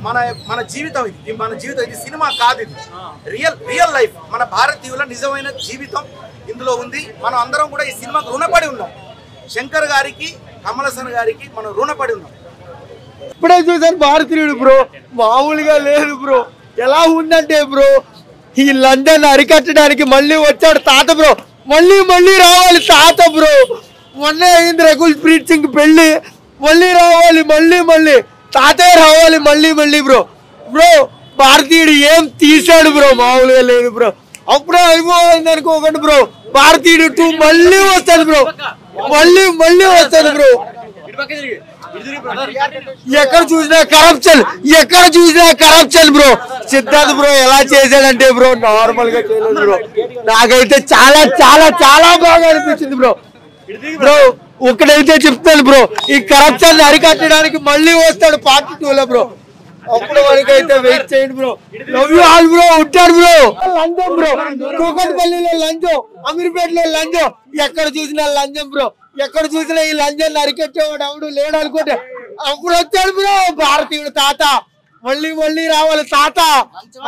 మన మన జీవితం ఇది, మన జీవితం ఇది సినిమా కాదు, ఇది రియల్ లైఫ్. మన భారతీయుల నిజమైన జీవితం ఇందులో ఉంది. మనం అందరం కూడా ఈ సినిమాకు రుణపడి ఉన్నాం. శంకర్ గారికి, కమల్ హాసన్ గారికి మనం రుణపడి ఉన్నాం. ఇప్పుడే చూసాను భారతీయుడు బ్రో, మామూలుగా లేదు బ్రో. ఎలా ఉందంటే బ్రో, ఈ లండన్ అరికట్టడానికి మళ్ళీ వచ్చాడు తాత బ్రో. మళ్ళీ రావాలి తాత బ్రో. మొన్న అయింది రకుల్ ప్రీత్ సింగ్ పెళ్ళి, మళ్ళీ రావాలి, మళ్ళీ తాతయ్య రావాలి, మళ్ళీ బ్రో భారతీయుడు ఏం తీసాడు బ్రో, మామూలుగా లేదు బ్రో. అప్పుడే అయిపోయింది అనుకోకండి బ్రో, భారతీయుడు 2 మళ్ళీ వస్తాడు బ్రో, మళ్ళీ వస్తాడు బ్రో. ఎక్కడ చూసినా కరప్షన్ బ్రో. సిద్ధార్థ్ బ్రో ఎలా చేశాడంటే బ్రో, నార్మల్ గా చేయలేదు బ్రో. నాకైతే చాలా బాగా అనిపించింది బ్రో. ఒకటైతే చెప్తాను బ్రో, ఈ కరప్షన్ అరికట్టడానికి మళ్ళీ వస్తాడు పార్ట్ 2 లో బ్రో. అప్పుడు వరకైతే వెయిట్ చేయండి bro. Love you all bro. ఉంటాడు బ్రో. లంచం బ్రో, కూకట్పల్లిలో లంచం, అమీర్పేటలో లంచం, ఎక్కడ చూసినా లంచం బ్రో. ఎక్కడ చూసినా ఈ లంచాన్ని అరికట్టేవాడు ఎవడు లేడు అనుకుంటే అప్పుడు వచ్చాడు బ్రో భారతీయుడు తాత. మళ్ళీ రావాలి తాత.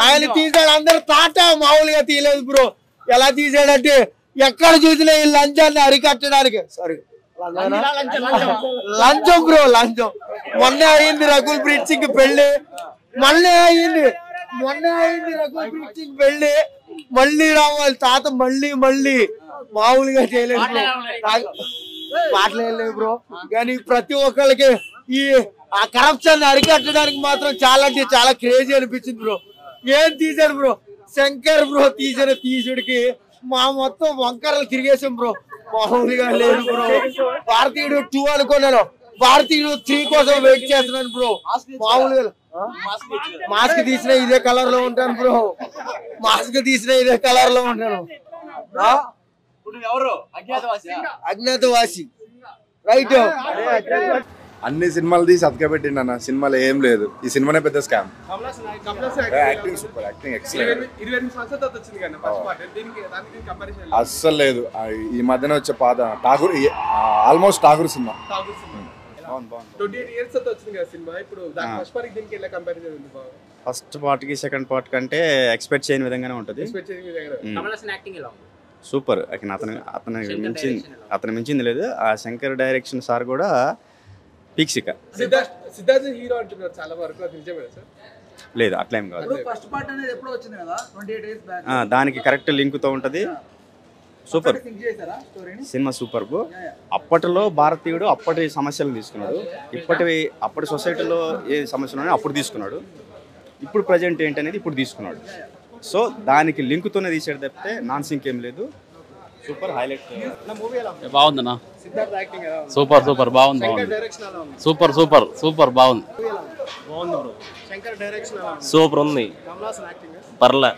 ఆయన తీసాడు, అందరు తాత, మామూలుగా తీయలేదు బ్రో. ఎలా తీసాడంటే ఎక్కడ చూసినా ఈ లంచాన్ని అరికట్టడానికి, సారీ లంచం బ్రో, లంచం. మొన్న అయింది రకుల్ ప్రీత్ సింగ్ పెళ్ళి, రకుల్ ప్రీత్ సింగ్ పెళ్ళి. మళ్ళీ రావాలి తాత, మళ్ళీ మామూలుగా చేయలేదు బ్రో. మాట్లాడలేదు బ్రో. కానీ ప్రతి ఒక్కరికి ఈ ఆ కరప్షన్ అరికట్టడానికి మాత్రం చాలా అంటే చాలా క్రేజీ అనిపించింది బ్రో. ఏం తీసాడు బ్రో శంకర్ బ్రో. తీసిన తీసుడికి మా మొత్తం వంకరలు తిరిగేసాం బ్రో, మామూలుగా లేదు బ్రో. భారతీయుడు 2 అనుకున్నాను, భారతీయుడు 3 కోసం వెయిట్ చేస్తున్నాను బ్రో. మామూలుగా మాస్క్ తీసిన ఇదే కలర్ లో ఉంటాను బ్రో, ఉంటాను. అజ్ఞాతవాసి రైట్. అన్ని సినిమాలు తీసి అతకబెట్టిండు అన్న, సినిమాలో ఏం లేదు. ఈ సినిమానే పెద్ద scam. Acting super, acting excellent. అస్సలు లేదు. ఈ మధ్యన వచ్చే పాత Tagore, almost Tagore cinema. First part కి సెకండ్ పార్ట్ కంటే ఎక్స్పెక్ట్ చేయని విధంగానే ఉంటుంది. సూపర్. అతను మించింది లేదు. ఆ శంకర్ డైరెక్షన్ సార్ కూడా పీక్సిక. లేదు అట్లేం కాదు, దానికి కరెక్ట్ లింక్ తో ఉంటది. Super cinema, super. అప్పటిలో భారతీయుడు అప్పటి సమస్యలు తీసుకున్నాడు, అప్పటి సొసైటీలో ఏ సమస్యలు ఉన్నాయో అప్పుడు తీసుకున్నాడు, ఇప్పుడు ప్రజెంట్ ఏంటనేది ఇప్పుడు తీసుకున్నాడు. సో దానికి లింక్తోనే తీసాడు తప్పితే నాన్ సింక్ ఏం లేదు. Super highlight. బాగుందన్నా, సూపర్ బాగుంది. సూపర్ బాగుంది. సూపర్ ఉంది. పర్లే,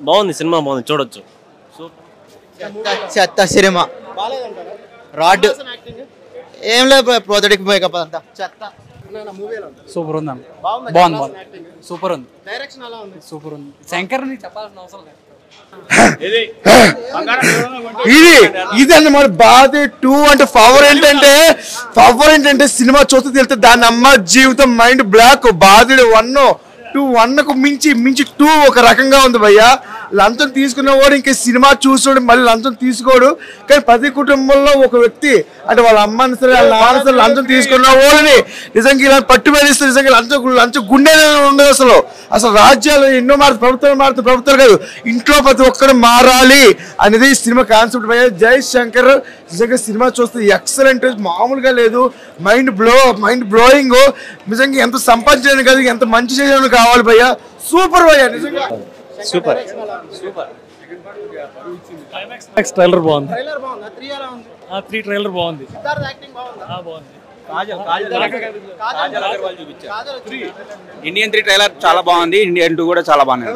బాగుంది సినిమా, బాగుంది, చూడొచ్చు. చెత్త సినిమా, రాడ్ ఏం లేదు, ప్రోజెక్ట్ మేకప్ అంతా చెత్త. సూపర్ ఉంది, బాగుంది, సూపర్ ఉంది, సూపర్ ఉంది. శంకర్ చెప్పాల్సిన అవసరం లేదు. ఇది అన్నమాట బాధ 2 అంటే పవర్ ఏంటంటే సినిమా చూస్తే తెలితే దాని అమ్మ జీవితం మైండ్ బ్లాక్. బాధుడు 1కు మించి 2 ఒక రకంగా ఉంది భయ్యా. లంచం తీసుకున్నవాడు ఇంకా సినిమా చూసాడు, మళ్ళీ లంచం తీసుకోడు. కానీ ప్రతి కుటుంబంలో ఒక వ్యక్తి అంటే వాళ్ళ అమ్మని సరే వాళ్ళ నాన్న సరే లంచం తీసుకున్న వాళ్ళని నిజంగా ఇలా పట్టు మేలిస్తే నిజంగా లంచం గుండె ఉండదు. అసలు రాజ్యాలు ఎన్నో ప్రభుత్వాలు కాదు, ఇంట్లో ప్రతి ఒక్కరు మారాలి అనేది సినిమా కాన్సెప్ట్ భయ్యా. జై శంకర్. నిజంగా సినిమా చూస్తే ఎక్సలెంట్, మామూలుగా లేదు. Mind blowing. నిజంగా ఎంత సంపాదించడానికి కాదు, ఎంత మంచి చేయడానికి కావాలి భయ్యా. సూపర్ భయ్యా, నిజంగా సూపర్. ట్రైలర్ బాగుంది, 3 ట్రైలర్ బాగుంది. ఇండియన్ 3 ట్రైలర్ చాలా బాగుంది, ఇండియన్ 2 కూడా చాలా బాగుంది.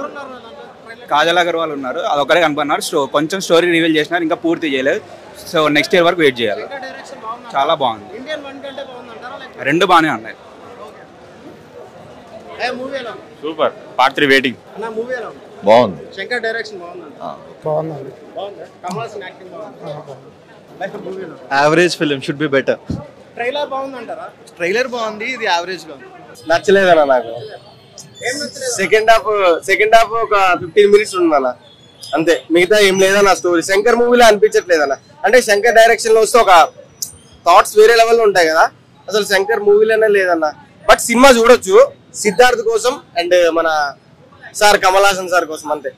కాజల్ అగర్వాల్ ఉన్నారు, అదొక్కడే కనపడినారు. కొంచెం స్టోరీ రివీల్ చేసినారు, ఇంకా పూర్తి చేయలేదు. సో నెక్స్ట్ ఇయర్ వరకు వెయిట్ చేయాలి. చాలా బాగుంది, 2 బాగానే ఉన్నాయి. సూపర్. Part 3 waiting. బాగుంది. శంకర్ డైరెక్షన్ బాగుంది. Average film, should be better. Trailer బాగుందంటారా? ట్రైలర్ బాగుంది, ఇది యావరేజ్ గా నచ్చలేదన్న నాకు. సెకండ్ హాఫ్ ఒక 15 minutes ఉందన్న అంతే, మిగతా ఏం లేదన్న. స్టోరీ శంకర్ మూవీలో అనిపించట్లేదన్న. అంటే శంకర్ డైరెక్షన్ లో వస్తే ఒక థాట్స్ వేరే లెవెల్లో ఉంటాయి కదా, అసలు శంకర్ మూవీలోనే లేదన్న. బట్ సినిమా చూడొచ్చు సిద్ధార్థ్ కోసం అండ్ మన సార్ కమల్ హాసన్ సార్ కోసం అంతే.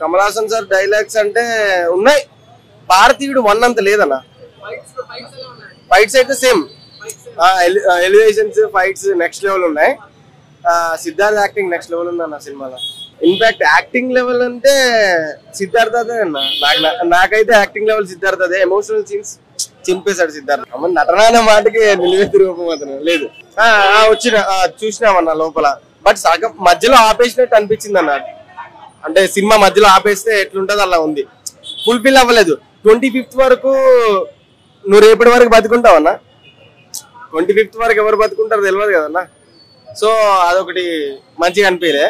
కమల్ హాసన్ సార్ డైలాగ్స్ అంటే ఉన్నాయి, భారతీయుడు 1 అంత లేదన్న. ఫైట్స్ అయితే same, elevations fights next level ఉన్నాయి. సిద్ధార్థ్ యాక్టింగ్ నెక్స్ట్ లెవెల్ ఉంది అన్న సినిమాలో. ఇన్ఫాక్ట్ యాక్టింగ్ లెవెల్ అంటే సిద్ధార్థ్ అదే అన్న. నాకైతే యాక్టింగ్ లెవెల్ సిద్ధార్థ్ అదే. ఎమోషనల్ సీన్స్ చింపేశాడు సిద్ధార్థ్. నటన అనే మాటకి నిలువెత్తు రూపం అతను లేదు. చూసినామన్న లోపల, బట్ సగం మధ్యలో ఆపేసినట్టు అనిపించింది అన్న. అంటే సినిమా మధ్యలో ఆపేస్తే ఎట్లుంటది అలా ఉంది, ఫుల్ఫిల్ అవ్వలేదు. 25th వరకు నువ్వు రేపటి వరకు బతుకుంటావన్నా, 25th వరకు ఎవరు బతుకుంటారో తెలియదు కదన్నా. సో అదొకటి మంచిగా అనిపించలే.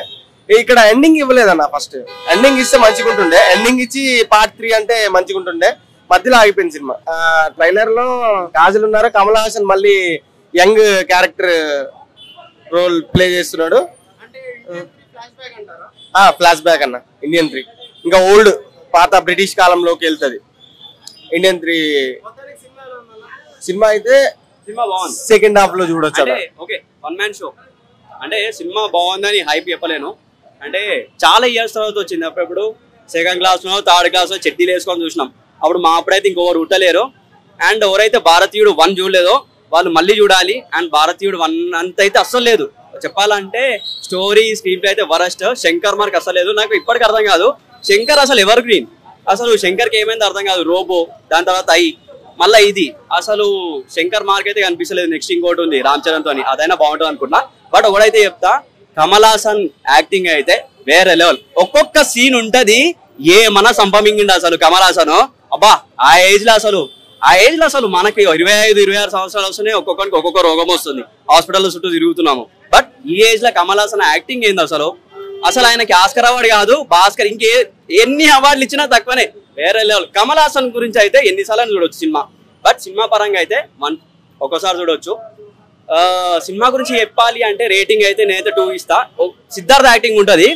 ఇక్కడ ఎండింగ్ ఇవ్వలేదన్న. ఫస్ట్ ఎండింగ్ ఇస్తే మంచిగా ఉంటుండే, ఎండింగ్ ఇచ్చి పార్ట్ 3 అంటే మంచిగా ఉంటుండే. మధ్యలో ఆగిపోయింది సినిమా. ట్రైలర్ లో కాజల్ ఉన్నారు, కమల్ హాసన్ మళ్ళీ యంగ్ క్యారెక్టర్ రోల్ ప్లే చేస్తున్నాడు. ఫ్లాష్ బ్యాక్ అన్న. ఇండియన్ 3 ఇంకా ఓల్డ్ పాత బ్రిటిష్ కాలంలోకి వెళ్తుంది. ఇండియన్ 3 సినిమా అయితే సెకండ్ హాఫ్ లో చూడొచ్చు. ఓకే, 1 man షో అంటే సినిమా బాగుందని హైప్ చెప్పలేను. అంటే చాలా ఇయర్స్ తర్వాత వచ్చింది. అప్పుడప్పుడు సెకండ్ క్లాస్ లో థర్డ్ క్లాస్ లో చెట్టీలు వేసుకొని చూసినాం. అప్పుడు మా అప్పుడైతే ఇంకొకరు ఉట్టలేరు. అండ్ ఎవరైతే భారతీయుడు 1 చూడలేదో వాళ్ళు మళ్ళీ చూడాలి. అండ్ భారతీయుడు 1 అంత అయితే అస్సలు లేదు. చెప్పాలంటే స్టోరీ స్క్రీన్ ప్లే అయితే వరస్ట్. శంకర్ మార్క్ అసలు లేదు. నాకు ఇప్పటికి అర్థం కాదు శంకర్ అసలు ఎవర్ గ్రీన్. అసలు శంకర్కి ఏమైంది అర్థం కాదు. రోబో, దాని తర్వాత మళ్ళీ ఇది అసలు శంకర్ మార్క్ అయితే కనిపించలేదు. నెక్స్ట్ ఇంకోటి ఉంది రామ్ చరణ్ తోని, అదైనా బాగుంటుంది అనుకున్నా. బట్ ఒకడైతే చెప్తా, కమల్ హాసన్ యాక్టింగ్ అయితే వేరే లెవెల్. ఒక్కొక్క సీన్ ఉంటది ఏమన్నా సంపమింగిండి అసలు కమల్ హాసన్. అబ్బా ఆ ఏజ్ లో అసలు మనకి 25-26 సంవత్సరాలు వస్తున్నాయి. ఒక్కొక్కరికి ఒక్కొక్క రోగం వస్తుంది, హాస్పిటల్ చుట్టూ తిరుగుతున్నాము. బట్ ఈ ఏజ్ లో కమల్ హాసన్ యాక్టింగ్ ఏంది అసలు ఆయనకి ఆస్కర్ అవార్డు కాదు, భాస్కర్ ఎన్ని అవార్డులు ఇచ్చినా తక్కువనే. వేరే లెవెల్. కమల్ హాసన్ గురించి అయితే ఎన్నిసార్లు చూడొచ్చు సినిమా. బట్ సినిమా పరంగా అయితే ఒక్కోసారి చూడొచ్చు. సినిమా గురించి చెప్పాలి అంటే రేటింగ్ అయితే నేనైతే 2 ఇస్తా. సిద్ధార్థ్ యాక్టింగ్ ఉంటది.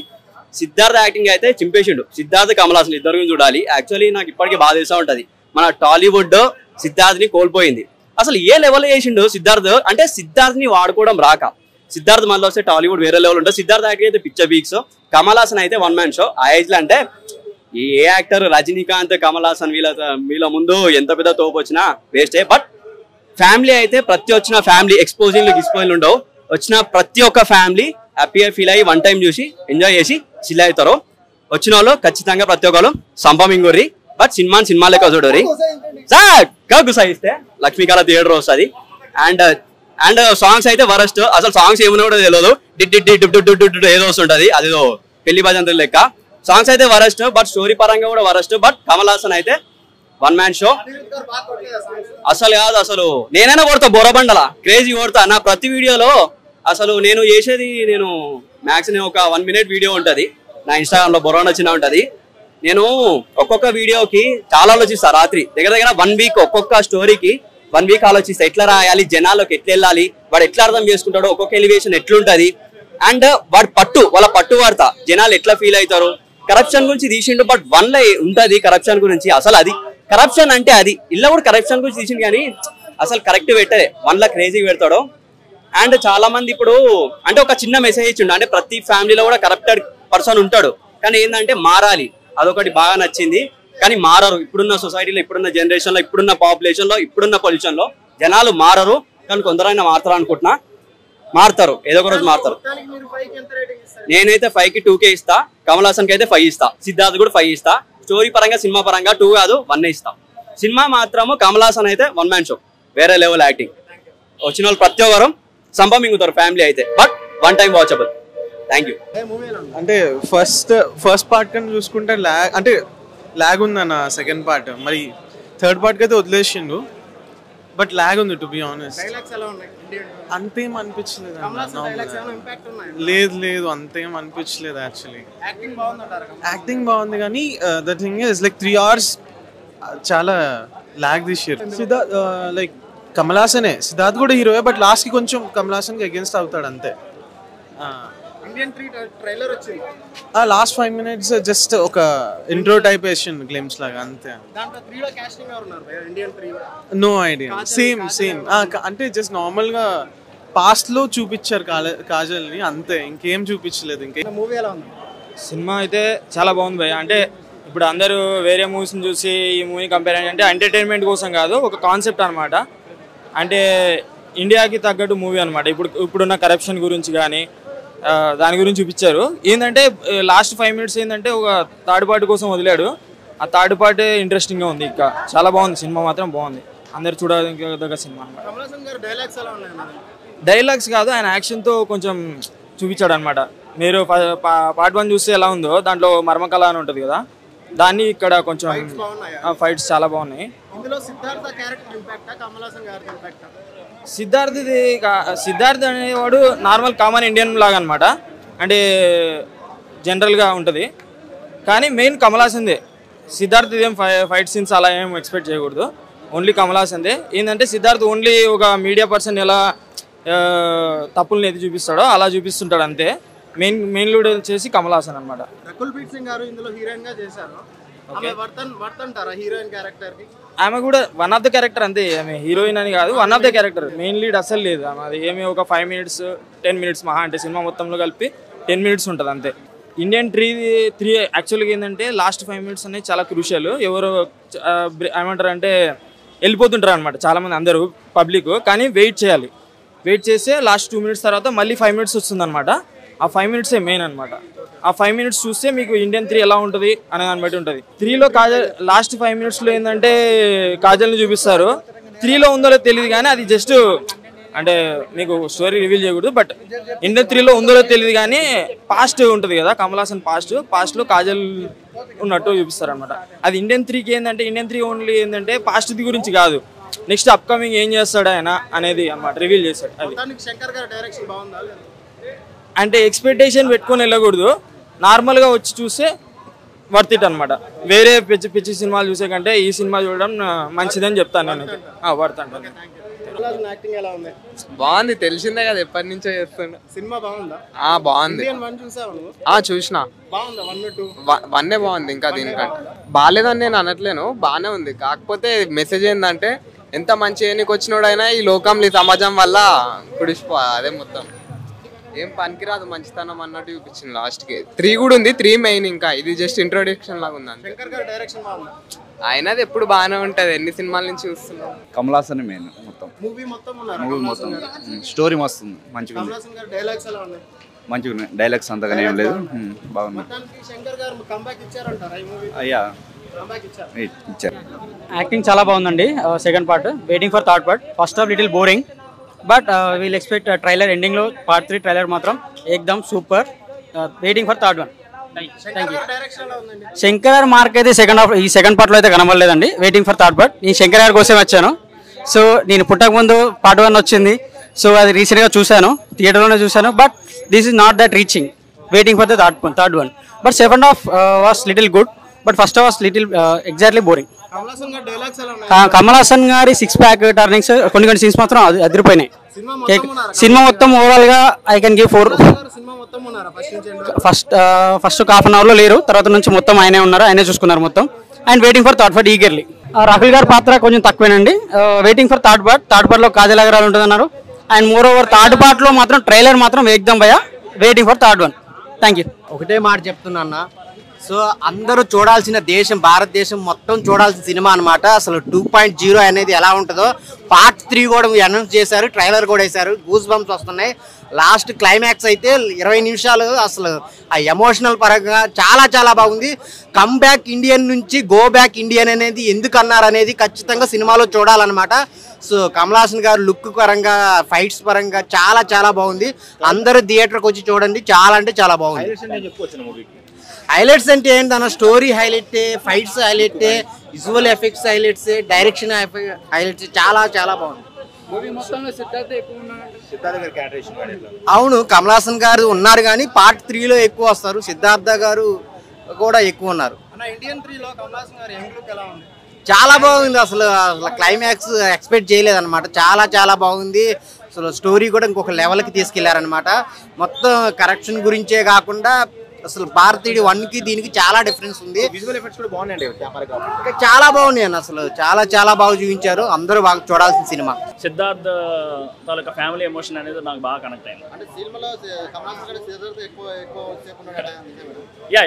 సిద్ధార్థ్ యాక్టింగ్ అయితే చింపేసిండు. సిద్ధార్థ్ కమల్ హాసన్ ఇద్దరు గురించి చూడాలి. యాక్చువల్లీ నాకు ఇప్పటికీ బాధ తెలుసా ఉంటది, మన టాలీవుడ్ సిద్ధార్థ్ ని కోల్పోయింది. అసలు ఏ లెవెల్ చేసిండు సిద్ధార్థ్. అంటే సిద్ధార్థ్ ని వాడుకోవడం రాక, సిద్ధార్థ్ మళ్ళీ వస్తే టాలీవుడ్ వేరే లెవెల్ ఉంటుంది. సిద్ధార్థ్ యాక్టింగ్ అయితే పిక్చర్ వీక్స్. కమల్ హాసన్ అయితే 1 man షో. ఆ ఏజ్ లో అంటే ఏ యాక్టర్ రజనీకాంత్, కమల్ హాసన్ వీళ్ళ ముందు ఎంత పెద్ద తోపు వచ్చినా వేస్టే. బట్ ఫ్యామిలీ అయితే ప్రతి వచ్చిన ఫ్యామిలీ ఎక్స్పోజింగ్లు గిస్పోజింగ్లు ఉండవు. వచ్చిన ప్రతి ఒక్క ఫ్యామిలీ హ్యాపీగా ఫీల్ అయ్యి 1 time చూసి ఎంజాయ్ చేసి చిల్ అవుతారు. వచ్చిన వాళ్ళు ఖచ్చితంగా ప్రతి ఒక్కరు సంపమింగుర్రి. బట్ సినిమా లెక్క చూడరి. గుసాయిస్తే లక్ష్మీకాల థియేటర్ వస్తుంది. అండ్ సాంగ్స్ అయితే వరస్ట్. అసలు సాంగ్స్ ఏమన్నా కూడా తెలియదు. డిడ్ ఏదో వస్తుంటది, అదేదో పెళ్లి భజంత్రుల లెక్క. సాంగ్స్ అయితే వరస్ట్. బట్ స్టోరీ పరంగా కూడా వరస్ట్. బట్ కమల్ హాసన్ అయితే 1 man షో అసలు కాదు. అసలు నేనైనా కొడతా బొరబండల క్రేజీ కొడతా. నా ప్రతి వీడియోలో అసలు నేను చేసేది మ్యాక్సిమం ఒక 1 minute వీడియో ఉంటది నా ఇన్స్టాగ్రామ్ లో. బొరబండ చిన్న ఉంటది. నేను ఒక్కొక్క వీడియోకి చాలా ఆలోచిస్తా. రాత్రి దగ్గర 1 week ఒక్కొక్క స్టోరీకి 1 week ఆలోచిస్తా. ఎట్లా రాయాలి, జనాల్లోకి ఎట్లా వెళ్ళాలి, వాడు ఎట్లా అర్థం చేసుకుంటాడు, ఒక్కొక్క ఎలివేషన్ ఎట్లుంటది. అండ్ వాళ్ళ పట్టు వాడతా, జనాలు ఎట్లా ఫీల్ అవుతారు. కరప్షన్ గురించి తీసిండు. బట్ 1 లో ఉంటది కరప్షన్ గురించి. అసలు అది కరప్షన్ అంటే అది ఇలా కూడా కరప్షన్ గురించి తీసిండు కానీ అసలు కరెక్ట్ పెట్టదే. 1 లో క్రేజీ పెడతాడు. అండ్ చాలా మంది ఇప్పుడు అంటే ఒక చిన్న మెసేజ్ ఇచ్చిండు. అంటే ప్రతి ఫ్యామిలీలో కూడా కరప్టెడ్ పర్సన్ ఉంటాడు, కానీ ఏంటంటే మారాలి. అదొకటి బాగా నచ్చింది. కానీ మారరు. ఇప్పుడున్న సొసైటీలో, ఇప్పుడున్న జనరేషన్ లో, ఇప్పుడున్న పాపులేషన్ లో, ఇప్పుడున్న పొల్యూషన్ లో జనాలు మారరు. కానీ కొందరైనా మారుతారు అనుకుంటున్నా. మారుతారు, ఏదో ఒక రోజు మారుతారు. నేనైతే 5కి 2K ఇస్తా. కమల్ హాసన్ కి అయితే 5 ఇస్తా. సిద్ధార్థ్ కూడా 5 ఇస్తా. స్టోరీ పరంగా సినిమా పరంగా 2 కాదు 1 ఇస్తా. సినిమా మాత్రము కమల్ హాసన్ అయితే 1 man షో, వేరే లెవెల్ యాక్టింగ్. వచ్చిన వాళ్ళు ప్రతి ఒక్కరు సంపమింగుతారు ఫ్యామిలీ అయితే. But 1 time watchable. Thank you. అంటే ఫస్ట్ పార్ట్ కన్నా చూసుకుంటే ల్యాగ్ ఉందన్న. సెకండ్ పార్ట్ మరి థర్డ్ పార్ట్కి అయితే వదిలేసిండు. బట్ ల్యాగ్ ఉంది టు బి ఆనెస్ట్. అంతేం అనిపించలేదు. లేదు అంతేం అనిపించలేదు యాక్చువల్లీ. యాక్టింగ్ బాగుంది కానీ the thing is like 3 hours చాలా lag this year. Siddharth like Kamal హాసనే, సిద్ధార్థ్ కూడా హీరోయే, బట్ లాస్ట్ కి కొంచెం కమల్ హాసన్ కి అగేన్స్ట్ అవుతాడు అంతే. ఇండియన్ 3 ట్రైలర్ వచ్చింది. లాస్ట్ 5 minutes జస్ట్ ఒక ఇంట్రో టైప్ వేసిండు గ్లిమ్స్ లాగా అంతే. దాంట్లో 3 లో కాస్టింగ్ ఎవరు ఉన్నారు భయ్యా ఇండియన్ 3 లో? No idea. సేమ్ అంటే జస్ట్ నార్మల్ గా పాస్ట్ లో చూపించారు కాజల్ ని అంతే, ఇంకేం చూపించలేదు. మూవీ ఎలా ఉంది? సినిమా అయితే చాలా బాగుంది భయ్య. అంటే ఇప్పుడు అందరూ వేరే మూవీస్ని చూసి ఈ మూవీ కంపేర్ అంటే ఎంటర్టైన్మెంట్ కోసం కాదు, ఒక కాన్సెప్ట్ అనమాట. అంటే ఇండియాకి తగ్గట్టు మూవీ అనమాట. ఇప్పుడున్న కరప్షన్ గురించి కానీ దాని గురించి చూపించారు. ఏంటంటే లాస్ట్ 5 minutes ఏంటంటే ఒక థర్డ్ పార్టీ కోసం వదిలాడు. ఆ థర్డ్ పార్టీ ఇంట్రెస్టింగ్గా ఉంది. ఇంకా చాలా బాగుంది సినిమా, మాత్రం బాగుంది. అందరు చూడదగ్గ సినిమా అనమాట. కమల్ హాసన్ గారు డైలాగ్స్ ఎలా ఉన్నాయి? డైలాగ్స్ కాదు, ఆయన యాక్షన్తో కొంచెం చూపించాడు అనమాట. మీరు పార్ట్ 1 చూస్తే ఎలా ఉందో దాంట్లో మర్మకళ అని ఉంటుంది కదా, దాన్ని ఇక్కడ కొంచెం ఫైట్స్ చాలా బాగున్నాయి. ఇందులో సిద్ధార్థ క్యారెక్టర్ ఇంపాక్టా కమల్ హాసన్ గారి ఇంపాక్టా? సిద్ధార్థ్ అనేవాడు నార్మల్ కామన్ ఇండియన్ లాగా అనమాట. అంటే జనరల్గా ఉంటుంది, కానీ మెయిన్ కమల్ హాసన్దే. సిద్ధార్థ్ ఏం ఫైట్ సీన్స్ అలా ఏం ఎక్స్పెక్ట్ చేయకూడదు, ఓన్లీ కమల్ హాసన్దే. ఏంటంటే సిద్ధార్థ్ ఓన్లీ ఒక మీడియా పర్సన్ ఎలా తప్పుల్ని ఎత్తి చూపిస్తాడో అలా చూపిస్తుంటాడు అంతే. మెయిన్ లీడ్ వచ్చేసి కమల్ హాసన్ అనమాట. రకుల్ ప్రీత్ సింగ్ గారు ఇందులో హీరోయిన్ గా చేశారు. ఆమె వర్తంటారా హీరోయిన్ క్యారెక్టర్ కి? ఆమె కూడా వన్ ఆఫ్ ద క్యారెక్టర్ అంతే. ఆమె హీరోయిన్ అని కాదు, one of the character. Main lead అసలు లేదు ఆమె. అది ఏమి ఒక 5 minutes 10 minutes మహా అంటే సినిమా మొత్తంలో కలిపి 10 minutes ఉంటుంది అంతే. ఇండియన్ 3 యాక్చువల్గా ఏంటంటే లాస్ట్ 5 minutes అనేది చాలా క్రూషియల్. ఎవరు ఏమంటారు అంటే వెళ్ళిపోతుంటారు అనమాట చాలామంది, అందరూ పబ్లిక్. కానీ వెయిట్ చేయాలి, వెయిట్ చేస్తే లాస్ట్ 2 minutes తర్వాత మళ్ళీ 5 minutes వస్తుంది అనమాట. ఆ 5 minutes మెయిన్ అనమాట. ఆ 5 minutes చూస్తే మీకు ఇండియన్ 3 ఎలా ఉంటుంది అనే దాన్ని బట్టి ఉంటుంది. 3లో కాజల్ లాస్ట్ 5 minutesలో ఏంటంటే కాజల్ని చూపిస్తారు. 3లో ఉందో తెలియదు, కానీ అది జస్ట్ అంటే మీకు స్టోరీ రివీల్ చేయకూడదు. బట్ ఇండియన్ 3లో ఉందో తెలియదు, కానీ పాస్ట్ ఉంటుంది కదా కమల్ హాసన్ పాస్ట్లో కాజల్ ఉన్నట్టు చూపిస్తారు అనమాట. అది ఇండియన్ 3కి ఏంటంటే ఇండియన్ 3 ఓన్లీ ఏంటంటే పాస్ట్ గురించి కాదు, నెక్స్ట్ అప్కమింగ్ ఏం చేస్తాడు ఆయన అనేది అన్నమాట రివీల్ చేస్తాడు. అది శంకర్ గారి డైరెక్షన్ బాగుందా? అంటే ఎక్స్పెక్టేషన్ పెట్టుకొని వెళ్ళకూడదు, నార్మల్గా వచ్చి చూస్తే వర్త్ ఇట్ అనమాట. వేరే పిచ్చి సినిమాలు చూసే కంటే ఈ సినిమా చూడడం మంచిదని చెప్తాను నేను. వర్త్ అంటాను. యాక్టింగ్ ఎలా ఉంది? బాగుంది, తెలిసిందే కదా ఎప్పటి నుంచో చేస్తున్నా. సినిమా బాగుందా? బాగుంది. చూసిన బాగుందా? 1 or 2? 1 బాగుంది. ఇంకా దీనికంటే బాగాలేదని నేను అనట్లేను, బాగానే ఉంది. కాకపోతే మెసేజ్ ఏంటంటే ఎంత మంచి ఎన్నికి వచ్చినోడైనా ఈ లోకంలో ఈ సమాజం వల్ల కుడిసిపో, అదే మొత్తం ఏం పనికిరాదు మంచితనం అన్నట్టు చూపించింది. లాస్ట్ కి 3 కూడా ఉంది. 3 మెయిన్, ఇంకా ఇది జస్ట్ ఇంట్రొడక్షన్ లాగా ఉంది అంతే. అయినది ఎప్పుడు బాగానే ఉంటది, ఎన్ని సినిమాల నుంచి చూస్తున్నాం. కమల్ హాసన్ మెయిన్ మొత్తం మూవీ మొత్తం స్టోరీ మస్తు మంచిగా ఉంది. మంచిగా ఉన్నాయి, డైలాగ్స్ అంతగానే ఏం లేదు, బాగున్నాయి. అయ్యా ఇచ్చారు. యాక్టింగ్ చాలా బాగుందండి. Second part waiting for third part. First half little boring, but we'll expect trailer ఎండింగ్లో పార్ట్ 3 ట్రైలర్ మాత్రం ఏకదమ్ super. Waiting for third one. Thank you. Shankar mark అయితే ఈ సెకండ్ పార్ట్లో అయితే కనబడలేదండి. Waiting for third part. నేను శంకర్ గారి కోసం వచ్చాను. సో నేను పుట్టక ముందు పార్ట్ 1 వచ్చింది, సో అది రీసెంట్గా చూశాను, థియేటర్లోనే చూశాను. But this is not that reaching. Waiting for the third one. But second half was little good, but first half was little exactly boring. Kamal Haasan గారి 6 pack టర్నింగ్స్ కొన్ని సీన్స్ మాత్రం అదిరిపోయినాయి. సినిమా మొత్తం ఓవరాల్ గా I can give 4. First half an అవర్లో లేరు, తర్వాత నుంచి మొత్తం ఆయనే ఉన్నారు, ఆయనే చూసుకున్నారు మొత్తం. And waiting for third part eagerly. Rahul గారి పాత్ర కొంచెం తక్కువేనండి. వెయిటింగ్ ఫర్ థర్డ్ పార్ట్ లో కాజల్ అగర్వాల్ ఉంటుంది అన్నారు. And more over third part లో మాత్రం ట్రైలర్ మాత్రం ఏకదం భయ్యా. Waiting for third one. Thank you. ఒకటే మాట చెప్తున్నా, సో అందరూ చూడాల్సిన దేశం, భారతదేశం మొత్తం చూడాల్సిన సినిమా అనమాట. అసలు 2.0 అనేది ఎలా ఉంటుందో పార్ట్ 3 కూడా అనౌన్స్ చేశారు, ట్రైలర్ కూడా వేశారు. గూస్ బంప్స్ వస్తున్నాయి. లాస్ట్ క్లైమాక్స్ అయితే 20 నిమిషాలు అసలు ఆ ఎమోషనల్ పరంగా చాలా చాలా బాగుంది. కమ్ బ్యాక్ ఇండియన్ నుంచి గో బ్యాక్ ఇండియన్ అనేది ఎందుకు అన్నారు అనేది ఖచ్చితంగా సినిమాలో చూడాలన్నమాట. సో కమల్ హాసన్ గారు లుక్ పరంగా, ఫైట్స్ పరంగా చాలా చాలా బాగుంది. అందరూ థియేటర్కి వచ్చి చూడండి, చాలా అంటే చాలా బాగుంది. హైలైట్స్ అంటే ఏంటన్న, story highlight, fights highlight, visual effects highlights, direction highlights, చాలా చాలా బాగుంది. అవును, కమల్ హాసన్ గారు ఉన్నారు కానీ పార్ట్ 3లో ఎక్కువ వస్తారు. సిద్ధార్థ గారు కూడా ఎక్కువ ఉన్నారు. చాలా బాగుంది. అసలు క్లైమాక్స్ ఎక్స్పెక్ట్ చేయలేదు అనమాట. చాలా చాలా బాగుంది. అసలు స్టోరీ కూడా ఇంకొక లెవెల్కి తీసుకెళ్లారనమాట. మొత్తం కరెక్షన్ గురించే కాకుండా అసలు భారతీయుడు 1కి దీనికి చాలా డిఫరెన్స్ ఉంది. విజువల్ ఎఫెక్ట్స్ కూడా బాగున్నాయండి చాలా బాగున్నాయి అన్న. అసలు చాలా చాలా బాగా చూపించారు. అందరూ బాగా చూడాల్సిన సినిమా. సిద్ధార్థ్ తాలూకా ఫ్యామిలీ ఎమోషన్ అనేది నాకు బాగా కనెక్ట్ అయింది.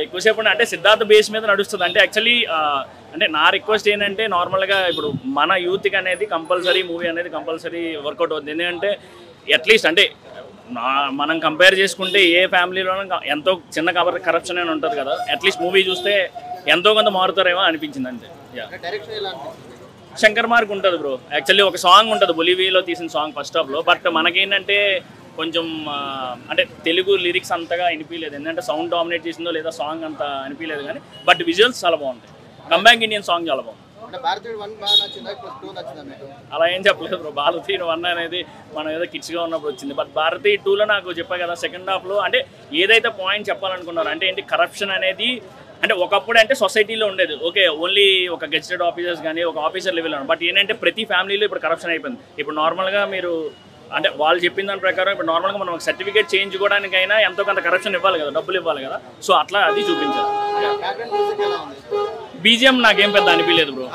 ఎక్కువసేపు అంటే సిద్ధార్థ్ బేస్ మీద నడుస్తుంది. అంటే యాక్చువల్లీ అంటే నా రిక్వెస్ట్ ఏంటంటే నార్మల్గా ఇప్పుడు మన యూత్కి అనేది కంపల్సరీ మూవీ అనేది కంపల్సరీ వర్కౌట్ అవుతుంది. ఎందుకంటే అట్లీస్ట్ అంటే మనం కంపేర్ చేసుకుంటే ఏ ఫ్యామిలీలోనూ ఎంతో చిన్న కరప్షన్ అని ఉంటుంది కదా. అట్లీస్ట్ మూవీ చూస్తే ఎంతో కొంత మారుతారేమో అనిపించింది అంతే. శంకర్ మార్క్ ఉంటుంది బ్రో. యాక్చువల్లీ ఒక సాంగ్ ఉంటుంది బొలివియాలో తీసిన సాంగ్ ఫస్ట్ హాఫ్లో. బట్ మనకేంటంటే కొంచెం అంటే తెలుగు లిరిక్స్ అంతగా అనిపించలేదు. ఎందుకంటే సౌండ్ డామినేట్ చేసిందో లేదా సాంగ్ అంత అనిపించలేదు కానీ బట్ విజువల్స్ చాలా బాగుంటాయి. కంబ్యాక్ ఇండియన్ సాంగ్ చాలా బాగుంది. అలా ఏం చెప్పలేదు బ్రో. భారతీయుడు 1 అనేది మనం ఏదో కిడ్స్గా ఉన్నప్పుడు వచ్చింది. బట్ భారతీయ 2లో నాకు చెప్పా కదా సెకండ్ హాఫ్లో అంటే ఏదైతే పాయింట్ చెప్పాలనుకున్నారు అంటే ఏంటి కరప్షన్ అనేది అంటే ఒకప్పుడు అంటే సొసైటీలో ఉండేది. ఓకే ఓన్లీ ఒక గెజిటెడ్ ఆఫీసర్స్ కానీ ఒక ఆఫీసర్ లెవెల్లో. బట్ ఏంటంటే ప్రతి ఫ్యామిలీలో ఇప్పుడు కరప్షన్ అయిపోయింది. ఇప్పుడు నార్మల్గా మీరు అంటే వాళ్ళు చెప్పిన దాని ప్రకారం ఇప్పుడు నార్మల్గా మనం ఒక సర్టిఫికేట్ చేయించుకోవడానికైనా ఎంతో కొంత కరప్షన్ ఇవ్వాలి కదా, డబ్బులు ఇవ్వాలి కదా. సో అట్లా అది చూపించారు. బీజిఎం నాకేం పెద్ద అనిపించలేదు బ్రో.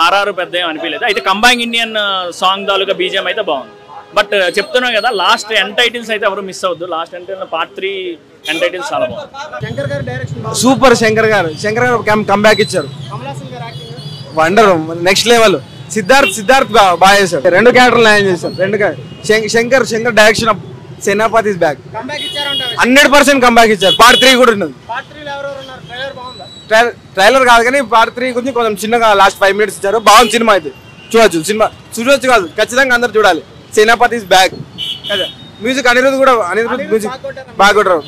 ఆర్ఆర్ పెద్ద ఏం అనిపించలేదు. అయితే కంబైన్ ఇండియన్ సాంగ్ తాలూకా బీజిఎం అయితే బాగుంది. బట్ చెప్తున్నాం కదా లాస్ట్ ఎండ్ టైటిల్స్ అయితే ఎవరు మిస్ అవ్వద్దు. లాస్ట్ అంటే పార్ట్ 3 ఎండ్ టైటిల్స్ చాలా బాగుంది. సూపర్. శంకర్ గారు కంబ్యాక్ ఇచ్చారు. Wonder next level. సిద్ధార్థ్ బాగా చేశారు. 2 క్యారెక్టర్లు న్యాయం చేశారు. Shankar direction Senapathi is back 100% comeback ఇచ్చారు. పార్ట్ 3 కూడా ఉన్నది. ట్రైలర్ కాదు కానీ పార్ట్ 3 గురించి కొంచెం చిన్నగా లాస్ట్ 5 minutes ఇచ్చారు. బాగుంది సినిమా. అయితే చూడొచ్చు కాదు ఖచ్చితంగా అందరు చూడాలి. Senapathi is back. Music Anirudh music బాగా కొట్టారు.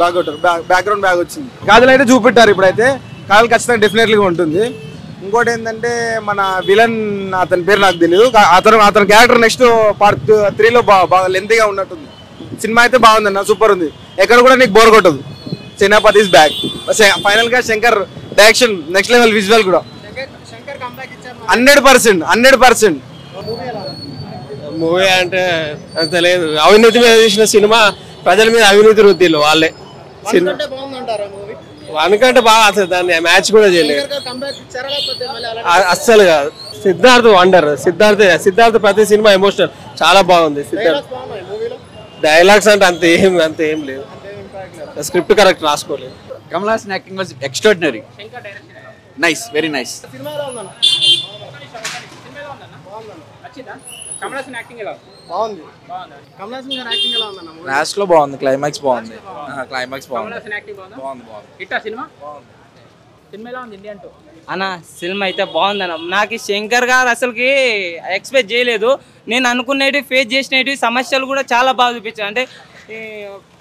బ్యాక్గ్రౌండ్ బ్యాగ్ వచ్చింది. కాజల్ అయితే చూపెట్టారు. ఇప్పుడైతే కాజల్ ఖచ్చితంగా డెఫినెట్లీగా ఉంటుంది. ఇంకోటి ఏంటంటే మన విలన్ అతని పేరు నాకు తెలియదు. అతని క్యారెక్టర్ నెక్స్ట్ పార్ట్ 3లో బాగా లెంతీగా ఉన్నట్టుంది. సినిమా అయితే బాగుందన్న. సూపర్ ఉంది. ఎక్కడ కూడా నీకు బోర్ కొట్టదు. సేనాపతి ఇస్ బ్యాక్. ఫైనల్ గా Shankar direction next level. Visual కూడా 100%. మూవీ అంటే అంత లేదు. అవినీతి మీద చేసిన సినిమా ప్రజల మీద అవినీతి రుద్దిలు వాళ్ళే. వనకంటే బాగా అసలు దాన్ని మ్యాచ్ కూడా చేయలేదు. అస్సలు కాదు. సిద్ధార్థ్ వండర్. సిద్ధార్థ్ ప్రతి సినిమా ఎమోషనల్ చాలా బాగుంది. సిద్ధార్థ్ డైలాగ్స్ అంటే అంత ఏం లేదు. స్క్రిప్ట్ కరెక్ట్ రాసుకోలేదు. Kamal Hassan acting was extraordinary. Nice, very nice. Last లో బాగుంది. క్లైమాక్స్ బాగుంది. అన్న సినిమా అయితే బాగుందన్న. నాకు శంకర్ గారు అసలుకి ఎక్స్పెక్ట్ చేయలేదు. నేను అనుకునేవి ఫేస్ చేసినవి సమస్యలు కూడా చాలా బాగా చూపించాను.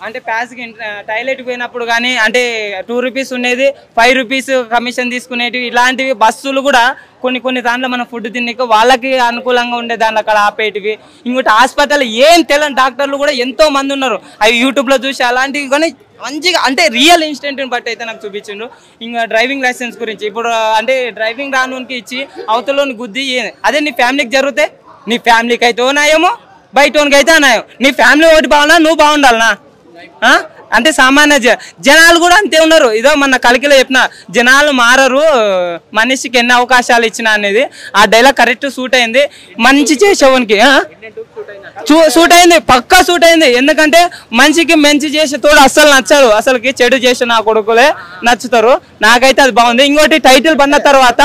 అంటే ప్యాస్కి టాయిలెట్ పోయినప్పుడు కానీ అంటే 2 రూపీస్ ఉండేది 5 రూపీస్ కమిషన్ తీసుకునేటివి. ఇలాంటివి బస్సులు కూడా కొన్ని దాంట్లో మనం ఫుడ్ తినక వాళ్ళకి అనుకూలంగా ఉండే దాంట్లో అక్కడ ఆపేటివి. ఇంకోటి హాస్పిటల్ ఏం తెలియని డాక్టర్లు కూడా ఎంతో మంది ఉన్నారు. అవి యూట్యూబ్లో చూసి అలాంటివి కానీ మంచిగా అంటే రియల్ ఇన్సిడెంట్ని బట్టి అయితే నాకు చూపించిండు. ఇంకా డ్రైవింగ్ లైసెన్స్ గురించి ఇప్పుడు అంటే డ్రైవింగ్ రానునికి ఇచ్చి అవతలని గుద్ది అదే నీ ఫ్యామిలీకి జరిగితే నీ ఫ్యామిలీకి అయితే ఉన్నాయేమో బయటోనికి అయితే అన్నాయం. నీ ఫ్యామిలీ ఒకటి బాగున్నా నువ్వు బాగుండాలనా? అంటే సామాన్య జనాలు కూడా అంతే ఉన్నారు. ఇదో మన కలికిలో చెప్పిన జనాలు మారరు, మనిషికి ఎన్ని అవకాశాలు ఇచ్చినా అనేది ఆ డైలాగ్ కరెక్ట్ సూట్ అయింది. మంచి చేసేవానికి సూట్ అయింది, పక్కా సూట్ అయింది. ఎందుకంటే మనిషికి మంచి చేసే తోడు అస్సలు నచ్చదు. అసలుకి చెడు చేసే నా కొడుకులే నచ్చుతారు. నాకైతే అది బాగుంది. ఇంకోటి టైటిల్ పడిన తర్వాత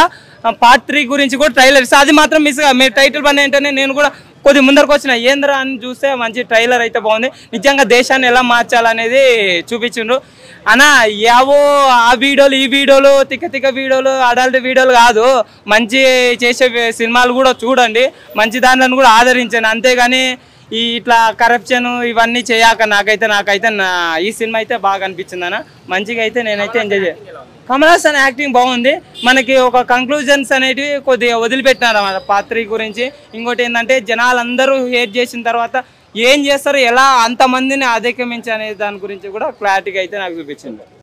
పార్ట్ 3 గురించి కూడా ట్రైలర్ అది మాత్రం మిస్గా మీరు టైటిల్ పడిన ఏంటనే నేను కూడా కొద్ది ముందరకు వచ్చిన ఏంద్రా అని చూస్తే మంచి ట్రైలర్ అయితే బాగుంది. నిజంగా దేశాన్ని ఎలా మార్చాలనేది చూపించిండ్రు అన్న. యావో ఆ వీడియోలు ఈ వీడియోలు తిక్క వీడియోలు అడల్ట్ వీడియోలు కాదు, మంచి చేసే సినిమాలు కూడా చూడండి, మంచి దానిలను కూడా ఆదరించండి. అంతేగాని ఈ ఇట్లా కరప్షన్ ఇవన్నీ చేయక నాకైతే ఈ సినిమా అయితే బాగా అనిపించింది అన్న. మంచిగా అయితే నేనైతే ఎంజాయ్ చేయాలి. కమల్ హాసన్ యాక్టింగ్ బాగుంది. మనకి ఒక కంక్లూజన్స్ అనేటివి కొద్దిగా వదిలిపెట్టినారు అన్నమాట పార్ట్ 3 గురించి. ఇంకోటి ఏంటంటే జనాలందరూ హేట్ చేసిన తర్వాత ఏం చేస్తారు, ఎలా అంతమందిని అధిగమించి అనే దాని గురించి కూడా క్లారిటీగా అయితే నాకు చూపించింది.